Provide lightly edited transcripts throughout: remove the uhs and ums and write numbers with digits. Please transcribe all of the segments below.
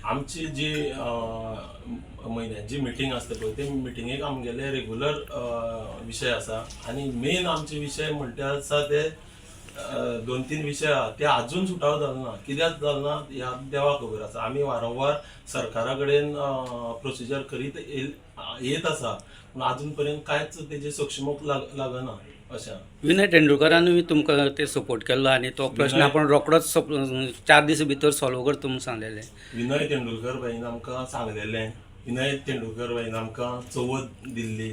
आमची जी म्हयन्याची मिटींग आसता पळय ते मिटिंगेक आमगेले रेगुलर विशय आसा आनी मेन आमचे विशय म्हणटे आसा ते 2-3 विशय आहा ते आजून सुटावो जालो ना. कित्याक जालो ना ह्या देवाक खबर आसा. आमी वारंवार सरकारा कडेन प्रोसिजर करीत येत आसा पूण आजून पर्यंत कांयच तेजे सक्षमूक लागना अशें. विनय तेंडुलकरान तुमकां ते सपोर्ट केल्लो आनी तो प्रश्न आपण रोखडोच 4 दीस भितर सॉल्व करता म्हणून सांगलेलें. विनय तेंडुलकर बाईन आमकां सांगलेलें. विनय तेंडुलकर बाईन आमकां चवथ दिल्ली,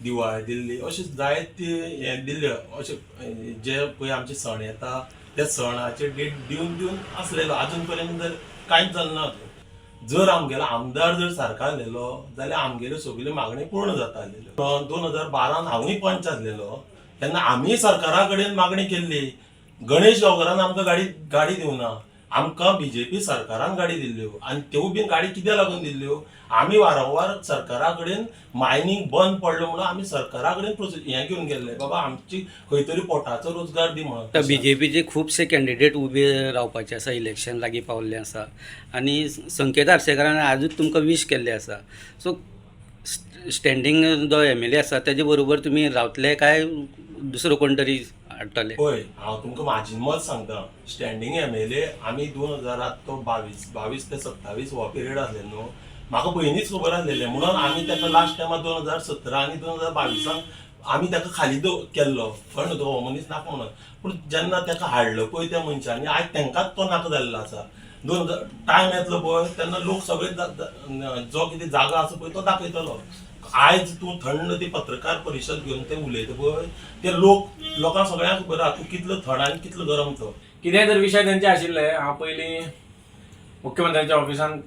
दिवाळी दिल्ली, अशें जायते हें दिल्ले. अशें जे पळय आमचे सण येता त्या सणाचे डेट दिवन आसलेलो. आजून पर्यंत कांयच जालें ना. जर आमगेलो आमदार जर सारको आसलेलो जाल्यार आमगेल्यो सगल्यो मागणी पूर्ण जाता आसलेल्यो. 2012 हांवूय पंच आसलेलो तेन्ना आमी सरकारा कडेन मागणी केल्ली. गणेश गांवकारान आमकां गाडी दिवना. आमकां बीजेपी सरकारान गाडी दिल्ल्यो आनी त्यो बीन गाडी कित्याक लागून दिल्ल्यो. आमी वारंवार सरकारा कडेन मायनींग बंद पडलो म्हणून आमी सरकारा कडेन हें घेवन गेल्ले बाबा आमची खंय तरी पोटाचो रोजगार दी म्हणून. तर बीजेपीचे खुबशे कॅन्डिडेट उबे रावपाचे आसा, इलेक्शन लागीं पावल्लें आसा आनी संकेत आर्सेकरान आजूच तुमकां विश केल्लें आसा. सो स्टँडींग जो MLA आसा तेजे बरोबर तुमी रावतले काय दुसरो कोण तरी हाडटले? पळय हांव तुमकां म्हाजें मत सांगता. स्टँडींग MLA आमी 2022 ते 27 हो पिरियड आसलेलो न्हू. म्हाका पयलींच खबर आसलेलें म्हणून आमी ताका लास्ट टायमार 2017 आनी 2022 आमी ताका खाली केल्लो. कळ्ळें न्हू, तो हो मनीस नाका म्हणून. पूण जेन्ना ताका हाडलो पळय त्या मनशांनी आयज तांकांच तो नाका जाल्लो आसा. टायम येतलो पळय तेन्ना लोक सगळे जो कितें जागो आसा पळय तो दाखयतलो. आयज तूं थंड ती पत्रकार परिशद घेवन ते उलयता पळय ते लोकांक सगळ्यांक खबर आहा तूं कितलो थंड आनी कितलो गरम तो. कितेंय जर विशय तेंचे आशिल्ले, हांव पयलीं मुख्यमंत्र्याच्या ऑफिसान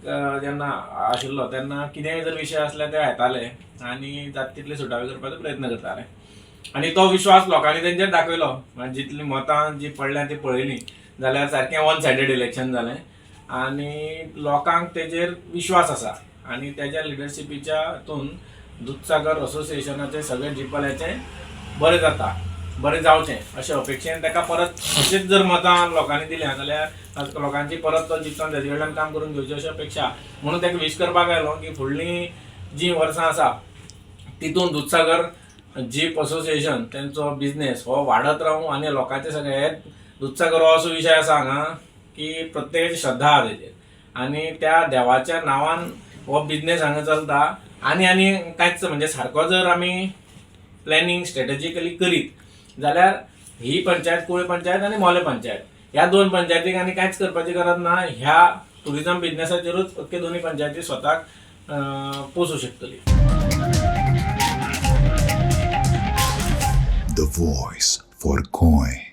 जेन्ना आशिल्लो तेन्ना कितेंय जर विशय आसले ते येताले आनी जाता तितले सुटावे करपाचो प्रयत्न करताले. आनी तो विश्वास लोकांनी तेंचेर दाखयलो. जितलीं मतां जी पडल्या ती पळयलीं जाल्यार सारकें 1 सायडेड इलेक्शन जालें आनी लोकांक तेजेर विश्वास आसा. आनी तेज्या लिडरशिपीच्या हातून दूधसागर असोसिएशनाचे सगळे जिपल्याचे बरें जाता, बरें जावचें अशें अपेक्षेन ताका परत अशीच जर मतां लोकांनी दिल्यां जाल्यार लोकांची परत तो जिखून तेजे कडल्यान काम करून घेवची अशी अपेक्षा. म्हणून ताका विश करपाक आयलो की फुडलीं जी वर्सां आसा तितून दूधसागर जीप असोसिएशन तेंचो बिझनेस हो वाडत रावूं आनी लोकांचे सगळे हे दूधसागर हो असो विशय आसा हांगा की प्रत्येकाची श्रद्धा आहा तेजेर आनी त्या देवाच्या नांवान हो बिझनेस हांगा चलता. आनी कांयच म्हणजे सारको जर आमी प्लॅनिंग स्ट्रॅटेजिकली करीत जाल्यार ही पंचायत कुळे पंचायत आनी मोले पंचायत ह्या 2 पंचायतीक आनी कांयच करपाची गरज ना. ह्या टुरिझम बिझनेसाचेरूच अख्खे 2 पंचायती स्वताक पोसू शकतली. The voice for Koi.